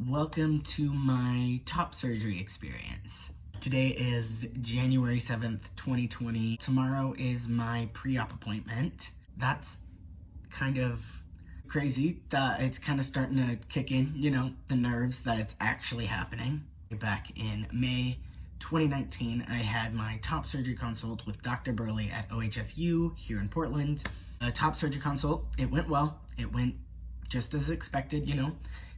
Welcome to my top surgery experience. Today is January 7th, 2020. Tomorrow is my pre-op appointment. That's kind of crazy that it's kind of starting to kick in, the nerves that it's actually happening. Back in May 2019, I had my top surgery consult with Dr. Berli at OHSU here in Portland. A top surgery consult, it went well. It went just as expected,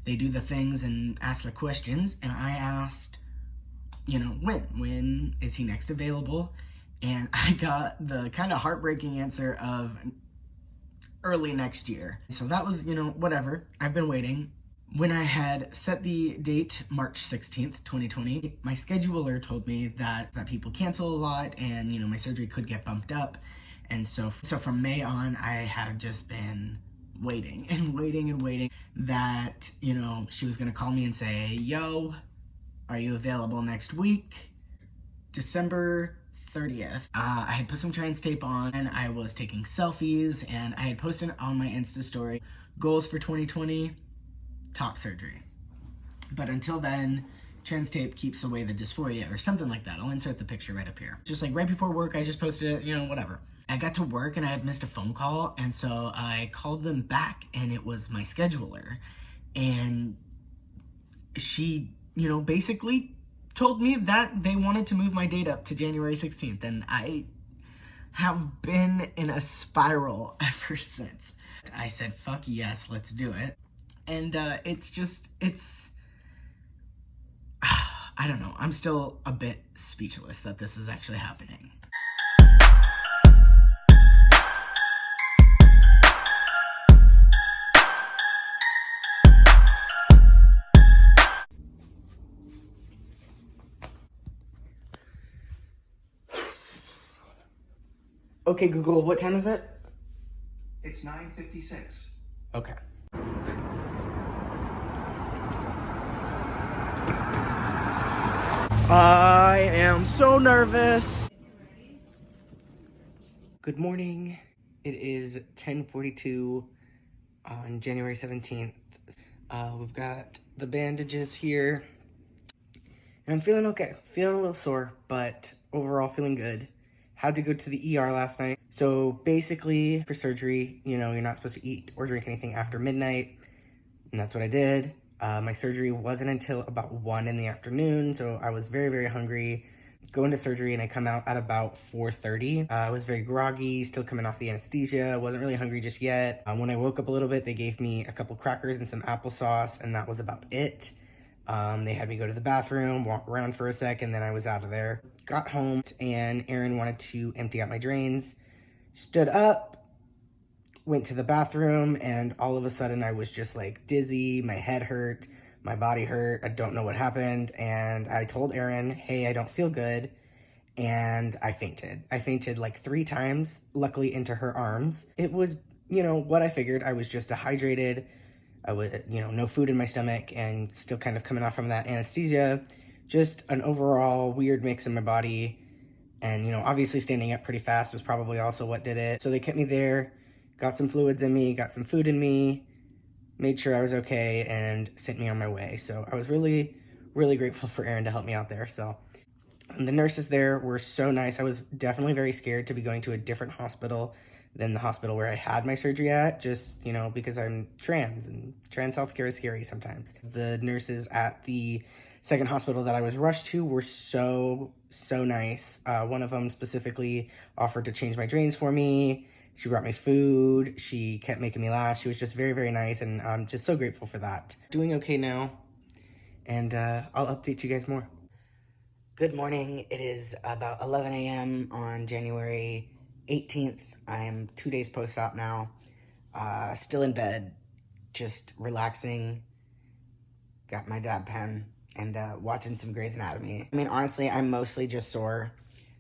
They do the things and ask the questions, and I asked, when is he next available? And I got the kind of heartbreaking answer of early next year. So that was, whatever. I've been waiting. When I had set the date, March 16th, 2020, my scheduler told me that people cancel a lot and, my surgery could get bumped up. And so from May on, I have just been waiting that, she was gonna call me and say, yo, are you available next week? December 30th, I had put some trans tape on and I was taking selfies and I had posted on my Insta story, goals for 2020, top surgery. But until then, trans tape keeps away the dysphoria or something like that. I'll insert the picture right up here. Just like right before work, I just posted it, whatever. I got to work and I had missed a phone call, and so I called them back and it was my scheduler. And she, basically told me that they wanted to move my date up to January 16th, and I have been in a spiral ever since. I said, fuck yes, let's do it. And it's I don't know, I'm still a bit speechless that this is actually happening. Okay, Google, what time is it? It's 9:56. Okay. I am so nervous. Good morning. It is 10:42 on January 17th. We've got the bandages here. And I'm feeling okay. Feeling a little sore, but overall feeling good. Had to go to the ER last night. So basically, for surgery, you're not supposed to eat or drink anything after midnight. And that's what I did. My surgery wasn't until about 1 in the afternoon, so I was very, very hungry. Go into surgery and I come out at about 4:30. I was very groggy, still coming off the anesthesia. Wasn't really hungry just yet. When I woke up a little bit, they gave me a couple crackers and some applesauce, and that was about it. They had me go to the bathroom, walk around for a sec, and then I was out of there. Got home, and Erin wanted to empty out my drains. Stood up, went to the bathroom, and all of a sudden I was just like dizzy, my head hurt, my body hurt, I don't know what happened, and I told Erin, hey, I don't feel good, and I fainted. I fainted like 3 times, luckily into her arms. It was, what I figured. I was just dehydrated. I was, no food in my stomach and still kind of coming off from that anesthesia. Just an overall weird mix in my body. And, obviously standing up pretty fast was probably also what did it. So they kept me there, got some fluids in me, got some food in me, made sure I was okay, and sent me on my way. So I was really, really grateful for Erin to help me out there. So the nurses there were so nice. I was definitely very scared to be going to a different hospital than the hospital where I had my surgery at, just, because I'm trans, and trans healthcare is scary sometimes. The nurses at the second hospital that I was rushed to were so nice. One of them specifically offered to change my drains for me. She brought me food. She kept making me laugh. She was just very, very nice, and I'm just so grateful for that. Doing okay now, and I'll update you guys more. Good morning. It is about 11 a.m. on January 18th. I'm 2 days post-op now, still in bed, just relaxing, got my dab pen, and watching some Grey's Anatomy. I mean, honestly, I'm mostly just sore.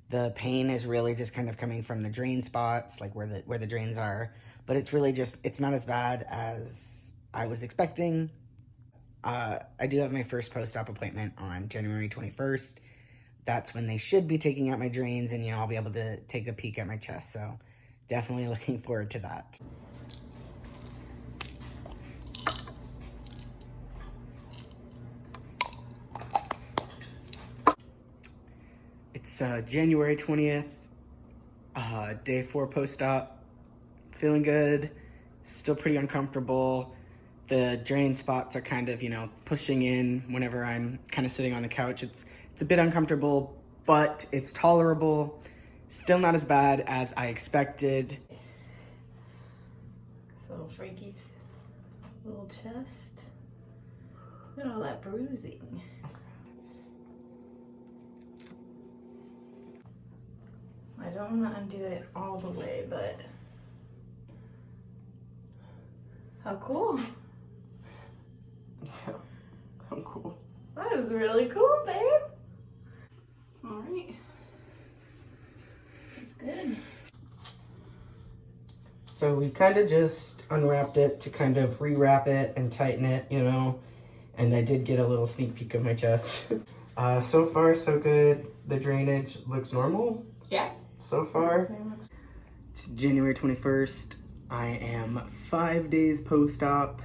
The pain is really just kind of coming from the drain spots, like where the drains are, but it's really just, it's not as bad as I was expecting. I do have my first post-op appointment on January 21st. That's when they should be taking out my drains, and, I'll be able to take a peek at my chest, so definitely looking forward to that. It's January 20th, day 4 post-op. Feeling good, still pretty uncomfortable. The drain spots are kind of, pushing in whenever I'm kind of sitting on the couch. It's a bit uncomfortable, but it's tolerable. Still not as bad as I expected. So Frankie's little chest. Look at all that bruising. I don't want to undo it all the way, but how cool. Yeah, I'm cool. That is really cool, babe. All right. That's good. So we kind of just unwrapped it to kind of rewrap it and tighten it, and I did get a little sneak peek of my chest. So far, so good. The drainage looks normal. Yeah. So far. It's January 21st. I am 5 days post-op.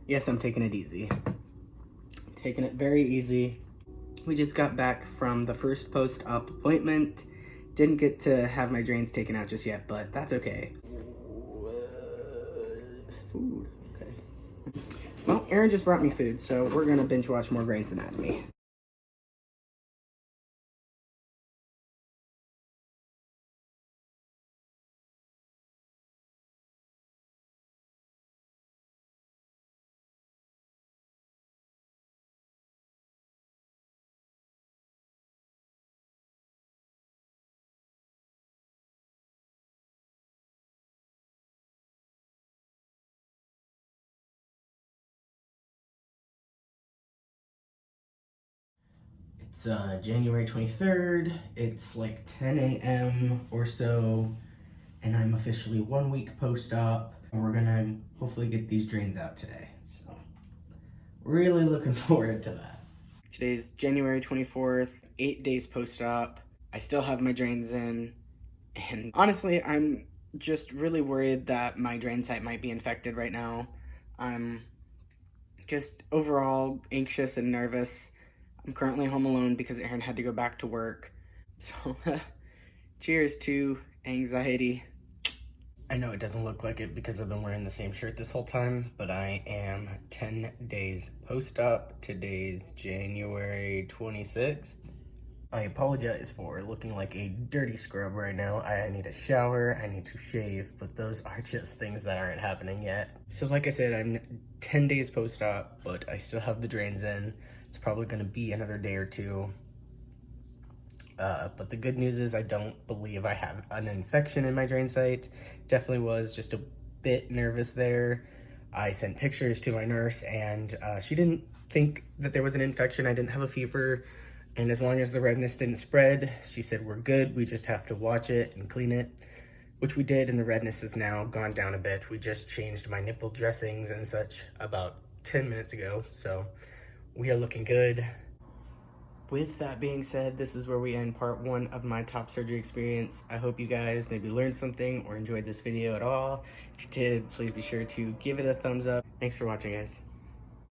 Yes, I'm taking it easy. Taking it very easy. We just got back from the first post-op appointment. Didn't get to have my drains taken out just yet, but that's okay. Food, okay. Well, Aaron just brought me food, so we're gonna binge watch more Grey's Anatomy. It's January 23rd. It's like 10 a.m. or so, and I'm officially 1 week post-op. And we're gonna hopefully get these drains out today. So, really looking forward to that. Today's January 24th, 8 days post-op. I still have my drains in, and honestly, I'm just really worried that my drain site might be infected right now. I'm just overall anxious and nervous. I'm currently home alone because Aaron had to go back to work. So, cheers to anxiety. I know it doesn't look like it because I've been wearing the same shirt this whole time, but I am 10 days post-op. Today's January 26th. I apologize for looking like a dirty scrub right now. I need a shower, I need to shave, but those are just things that aren't happening yet. So like I said, I'm 10 days post-op, but I still have the drains in. It's probably gonna be another day or two. But the good news is I don't believe I have an infection in my drain site. Definitely was just a bit nervous there. I sent pictures to my nurse and she didn't think that there was an infection. I didn't have a fever. And as long as the redness didn't spread, she said we're good. We just have to watch it and clean it, which we did, and the redness has now gone down a bit. We just changed my nipple dressings and such about 10 minutes ago, so we are looking good. With that being said, this is where we end part 1 of my top surgery experience. I hope you guys maybe learned something or enjoyed this video at all. If you did, please be sure to give it a thumbs up. Thanks for watching, guys.